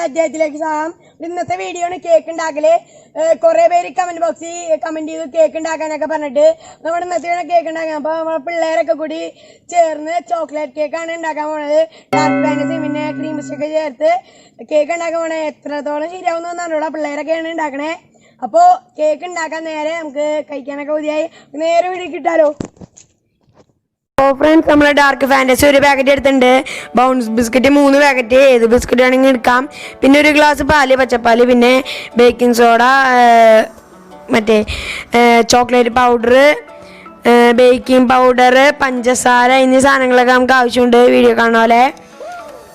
അധ്യായത്തിലേക്ക് സ്വാഗതം. ഇന്നത്തെ വീഡിയോ ആണ് കേക്ക് ഉണ്ടാക്കല്. കുറെ പേര് കമന്റ് ബോക്സിൽ കമന്റ് ചെയ്തു കേക്ക് ഉണ്ടാക്കാനൊക്കെ പറഞ്ഞിട്ട്. നമ്മുടെ ഇന്നത്തെ കേക്ക് ഉണ്ടാക്കാൻ അപ്പൊ നമ്മളെ പിള്ളേരൊക്കെ കൂടി ചേർന്ന് ചോക്ലേറ്റ് കേക്കാണ് ഉണ്ടാക്കാൻ പോണത്. ഡാർക്ക് ഫാന്റസി പിന്നെ ക്രീം ഒക്കെ ചേർത്ത് കേക്ക് ഉണ്ടാക്കാൻ പോണേ. എത്രത്തോളം ശരിയാവുന്നറിയുള്ള പിള്ളേരൊക്കെയാണ് ഉണ്ടാക്കണേ. അപ്പൊ കേക്ക് ഉണ്ടാക്കാൻ നേരെ നമുക്ക് കഴിക്കാനൊക്കെ മതിയായി. നേരെ വീട്ടിൽ കിട്ടാലോ. ഫ്രണ്ട്സ്, നമ്മളെ ഡാർക്ക് ഫാന്റസി ഒരു പാക്കറ്റ് എടുത്തിട്ടുണ്ട്. ബൗൺസ് ബിസ്ക്കറ്റ് 3 പാക്കറ്റ്, ഏത് ബിസ്ക്കറ്റ് ആണെങ്കിൽ എടുക്കാം. പിന്നെ ഒരു ഗ്ലാസ് പാല്, പച്ചപ്പാല്, പിന്നെ ബേക്കിംഗ് സോഡ, മറ്റേ ചോക്ലേറ്റ് പൗഡർ, ബേക്കിംഗ് പൗഡർ, പഞ്ചസാര എന്നീ സാധനങ്ങളൊക്കെ നമുക്ക് ആവശ്യമുണ്ട്. വീഡിയോ കാണുന്ന പോലെ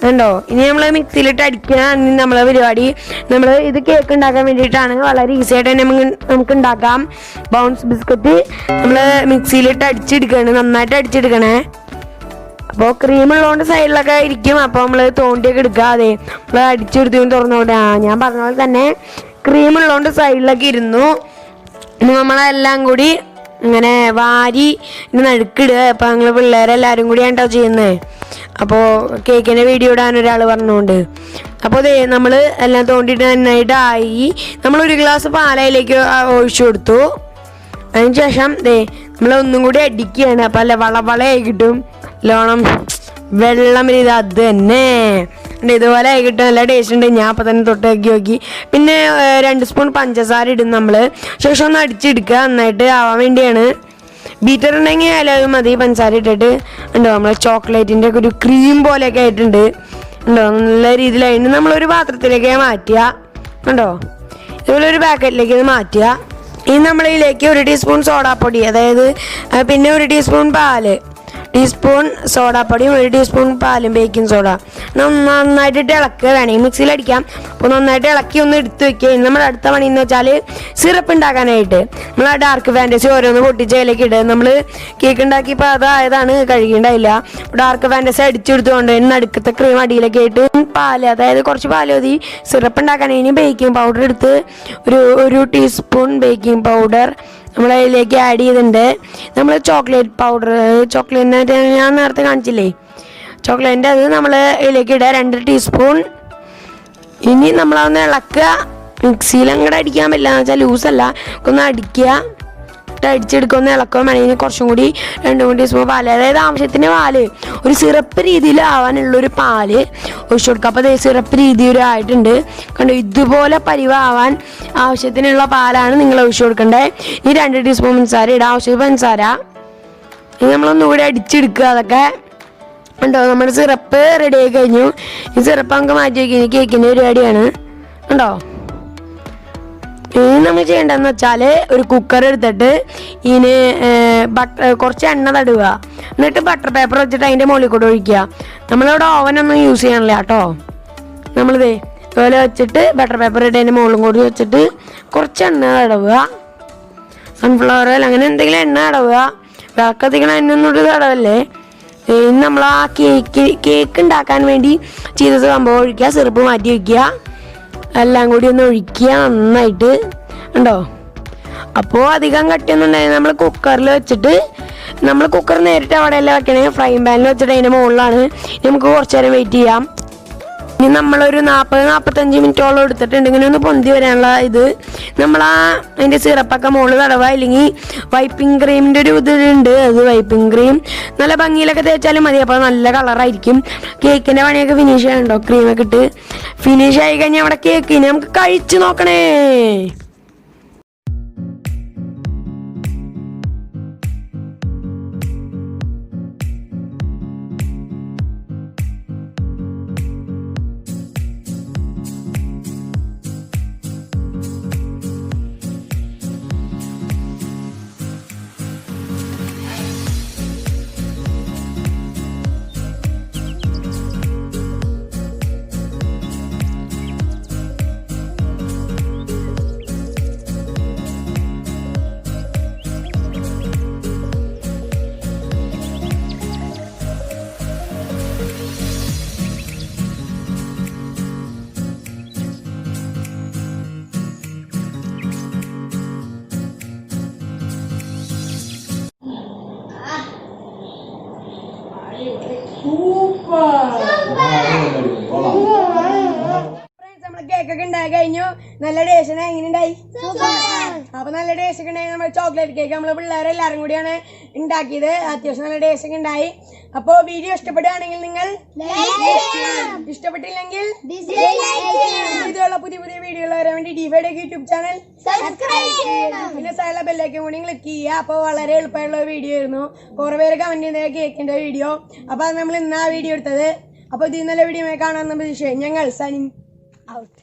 ഉണ്ടോ. ഇനി നമ്മൾ മിക്സിയിലിട്ട് അടിക്കുക നമ്മളെ പരിപാടി. നമ്മൾ ഇത് കേക്ക് ഉണ്ടാക്കാൻ വേണ്ടിയിട്ടാണ്. വളരെ ഈസി ആയിട്ട് തന്നെ നമുക്ക് ഉണ്ടാക്കാം. ബൗൺസ് ബിസ്ക്കറ്റ് നമ്മൾ മിക്സിയിലിട്ട് അടിച്ചെടുക്കുകയാണ്, നന്നായിട്ട് അടിച്ചെടുക്കണേ. അപ്പോൾ ക്രീം ഉള്ളതുകൊണ്ട് സൈഡിലൊക്കെ ഇരിക്കും. അപ്പോൾ നമ്മൾ തോണ്ടിയൊക്കെ എടുക്കുക. അതെ, നമ്മൾ അടിച്ചെടുത്തു തുറന്നുകൊണ്ട് ഞാൻ പറഞ്ഞ പോലെ തന്നെ ക്രീം ഉള്ളതുകൊണ്ട് സൈഡിലൊക്കെ ഇരുന്നു. ഇനി നമ്മളെല്ലാം കൂടി ഇങ്ങനെ വാരി നടുക്കിടുക. അപ്പോൾ ഞങ്ങൾ പിള്ളേരെല്ലാവരും കൂടിയാണ് കേട്ടോ ചെയ്യുന്നത്. അപ്പോൾ കേക്കിൻ്റെ വീഡിയോ ഇടാൻ ഒരാൾ പറഞ്ഞുകൊണ്ട്. അപ്പോൾ അതെ, നമ്മൾ എല്ലാം തോണ്ടിയിട്ട് നന്നായിട്ടായി. നമ്മളൊരു ഗ്ലാസ് പാലയിലേക്ക് ഒഴിച്ചു കൊടുത്തു. അതിന് ശേഷം ദേ നമ്മൾ ഒന്നും കൂടി അടിക്കുകയാണ്. അപ്പോൾ അല്ല വളവളയായി കിട്ടും. ലോണം വെള്ളം ഇത് അത് തന്നെ ഇതുപോലെ ആയി കിട്ടും. നല്ല ടേസ്റ്റ് ഉണ്ട്. ഞാൻ അപ്പം തന്നെ തൊട്ടാക്കി നോക്കി. പിന്നെ 2 സ്പൂൺ പഞ്ചസാര ഇടും നമ്മൾ. ശേഷം ഒന്ന് അടിച്ചെടുക്കുക, നന്നായിട്ട് ആവാൻ വേണ്ടിയാണ്. ബീറ്റർ ഉണ്ടെങ്കിൽ എല്ലാവരും മതി. പഞ്ചസാര ഇട്ടിട്ട് ഉണ്ടോ നമ്മളെ ചോക്ലേറ്റിൻ്റെ ഒക്കെ ഒരു ക്രീം പോലെയൊക്കെ ആയിട്ടുണ്ട്. ഉണ്ടോ നല്ല രീതിയിലായിട്ട് നമ്മളൊരു പാത്രത്തിലേക്ക് മാറ്റുക. ഉണ്ടോ ഇതുപോലെ ഒരു പാക്കറ്റിലേക്ക് മാറ്റുക. ഇനി നമ്മളിതിലേക്ക് 1 ടീസ്പൂൺ സോഡാപ്പൊടി, അതായത് പിന്നെ 1 ടീസ്പൂൺ പാല്, ടീസ്പൂൺ സോഡാപ്പൊടിയും 1 ടീസ്പൂൺ പാലും ബേക്കിംഗ് സോഡ നന്നായിട്ട് ഇളക്കുക. വേണമെങ്കിൽ മിക്സിയിൽ അടിക്കാം. അപ്പോൾ നന്നായിട്ട് ഇളക്കി ഒന്ന് എടുത്ത് വെക്കുക. ഇനി നമ്മുടെ അടുത്ത പണി എന്ന് വെച്ചാൽ സിറപ്പ് ഉണ്ടാക്കാനായിട്ട് നമ്മൾ ആ ഡാർക്ക് ഫാന്റസി ഓരോന്ന് പൊട്ടിച്ച് അതിലേക്ക് ഇടുക. നമ്മൾ കേക്ക് ഉണ്ടാക്കിയപ്പോൾ അതായതാണ് കഴുകിണ്ടായില്ല. ഡാർക്ക് ഫാന്റസി അടിച്ചെടുത്തുകൊണ്ട് നടുക്കത്തെ ക്രീം അടിയിലൊക്കെ ആയിട്ട് പാല്, അതായത് കുറച്ച് പാല് മതി സിറപ്പ് ഉണ്ടാക്കാനായി. ബേക്കിംഗ് പൗഡർ എടുത്ത് ഒരു ടീസ്പൂൺ ബേക്കിംഗ് പൗഡർ നമ്മൾ അതിലേക്ക് ആഡ് ചെയ്തിട്ടുണ്ട്. നമ്മൾ ചോക്ലേറ്റ് പൗഡർ, ചോക്ലേറ്റിൻ്റെ ഞാൻ നേരത്തെ കാണിച്ചില്ലേ ചോക്ലേറ്റിൻ്റെ, അത് നമ്മൾ ഇതിലേക്ക് ഇടുക 2 ടീസ്പൂൺ. ഇനി നമ്മളതൊന്ന് ഇളക്കുക. മിക്സിയിൽ അങ്ങോട്ട് അടിക്കാൻ പറ്റില്ല എന്ന് വെച്ചാൽ ലൂസല്ല, ഒന്ന് അടിക്കുക. അടിച്ചെടുക്കുക, ഒന്ന് ഇളക്കുക. വേണമെങ്കിൽ കുറച്ചും കൂടി 2-3 ടീസ്പൂൺ പാല്, അതായത് ആവശ്യത്തിന് പാല്, ഒരു സിറപ്പ് രീതിയിൽ ആവാനുള്ളൊരു പാല് ഒഴിച്ചു കൊടുക്കുക. അപ്പോൾ അതേ സിറപ്പ് രീതിയിൽ ആയിട്ടുണ്ട് കണ്ടോ. ഇതുപോലെ പരിവാവാൻ ആവശ്യത്തിനുള്ള പാലാണ് നിങ്ങൾ ഒഴിച്ചു കൊടുക്കേണ്ടത്. ഇനി 2 ടീസ്പൂൺ പഞ്ചസാര ഇടുക, ആവശ്യത്തിന് പഞ്ചസാര. ഇനി നമ്മളൊന്നുകൂടി അടിച്ചെടുക്കുക. അതൊക്കെ ഉണ്ടോ നമ്മുടെ സിറപ്പ് റെഡി ആയി കഴിഞ്ഞു. ഈ സിറപ്പ് നമുക്ക് മാറ്റി വയ്ക്കുക. ഇനി കേക്കിൻ്റെ പരിപാടിയാണ് ഉണ്ടോ. ഇനി നമ്മൾ ചെയ്യേണ്ടതെന്ന് വെച്ചാൽ ഒരു കുക്കർ എടുത്തിട്ട് ഇതിന് കുറച്ച് എണ്ണ തടുക. എന്നിട്ട് ബട്ടർ പേപ്പർ വെച്ചിട്ട് അതിൻ്റെ മുകളിൽ കൂടെ ഒഴിക്കുക. നമ്മളിവിടെ ഓവനൊന്നും യൂസ് ചെയ്യണില്ല കേട്ടോ. നമ്മളിതേ ഇതുപോലെ വെച്ചിട്ട് ബട്ടർ പേപ്പർ ഇട്ട് അതിൻ്റെ മുകളിലും കൂടി വെച്ചിട്ട് കുറച്ച് എണ്ണ തടവുക. സൺഫ്ലവർ ഓയിൽ അങ്ങനെ എന്തെങ്കിലും എണ്ണ തടവുക. വിളക്കത്തിക്കണ എണ്ണൊന്നും തടവല്ലേ. ഇനി നമ്മൾ ആ കേക്ക് ഉണ്ടാക്കാൻ വേണ്ടി ചെയ്ത സംഭവം ഒഴിക്കുക. സിറപ്പ് മാറ്റി വയ്ക്കുക. എല്ലാം കൂടി ഒന്ന് ഒഴിക്കുക നന്നായിട്ട് ഉണ്ടോ. അപ്പോൾ അധികം കട്ടിയൊന്നും ഉണ്ടായി. നമ്മൾ കുക്കറിൽ വെച്ചിട്ട് നമ്മൾ കുക്കർ നേരിട്ട് അവിടെയല്ല വെക്കണേ, ഫ്രൈ പാനിൽ വെച്ചിട്ട് അതിൻ്റെ മുകളിലാണ്. നമുക്ക് കുറച്ച് നേരം വെയിറ്റ് ചെയ്യാം. ഇനി നമ്മളൊരു 40-45 മിനിറ്റോളം എടുത്തിട്ടുണ്ട് ഇങ്ങനെ ഒന്ന് പൊന്തി വരാനുള്ള ഇത്. നമ്മൾ അതിൻ്റെ സിറപ്പൊക്കെ മുകളിൽ തടവുക. അല്ലെങ്കിൽ വൈപ്പിംഗ് ക്രീമിൻ്റെ ഒരു ഇതുണ്ട്, അത് വൈപ്പിംഗ് ക്രീം നല്ല ഭംഗിയിലൊക്കെ തേച്ചാലും മതി. അപ്പോൾ നല്ല കളറായിരിക്കും. കേക്കിൻ്റെ പണിയൊക്കെ ഫിനിഷ് ചെയ്യാനുണ്ടോ, ക്രീമൊക്കെ ഇട്ട് ഫിനിഷ് ആയി കഴിഞ്ഞാൽ അവിടെ കേക്കിനെ നമുക്ക് കഴിച്ച് നോക്കണേ. ഉണ്ടായി കഴിഞ്ഞു. നല്ല ടേസ്റ്റ് എങ്ങനെ ഉണ്ടായി? അപ്പൊ നല്ല ടേസ്റ്റ് ഒക്കെ ഉണ്ടായി. നമ്മൾ ചോക്ലേറ്റ് കേക്ക് നമ്മള് പിള്ളേരെല്ലാരും കൂടിയാണ് ഉണ്ടാക്കിയത്. അത്യാവശ്യം നല്ല ടേസ്റ്റ് ഒക്കെ ഉണ്ടായി. അപ്പൊ വീഡിയോ ഇഷ്ടപ്പെടുകയാണെങ്കിൽ നിങ്ങൾ ഇഷ്ടപ്പെട്ടില്ലെങ്കിൽ ഇതുള്ള പുതിയ പുതിയ വീഡിയോകൾ വരാൻ വേണ്ടി ഡിഫൈഡ് യൂട്യൂബ് ചാനൽ പിന്നെ സൈഡിലെ ബെല്ലൈക്കൺ കൂടി ക്ലിക്ക് ചെയ്യുക. അപ്പൊ വളരെ എളുപ്പമുള്ള വീഡിയോ ആയിരുന്നു. കുറെ പേര് കമന്റ് ചെയ്ത കേക്കിന്റെ വീഡിയോ. അപ്പൊ അത് നമ്മൾ ഇന്ന് ആ വീഡിയോ എടുത്തത്. അപ്പൊ ഇത് നല്ല വീഡിയോ കാണാൻ പ്രതീക്ഷ. ഞങ്ങൾ സൈനിങ് ഔട്ട്.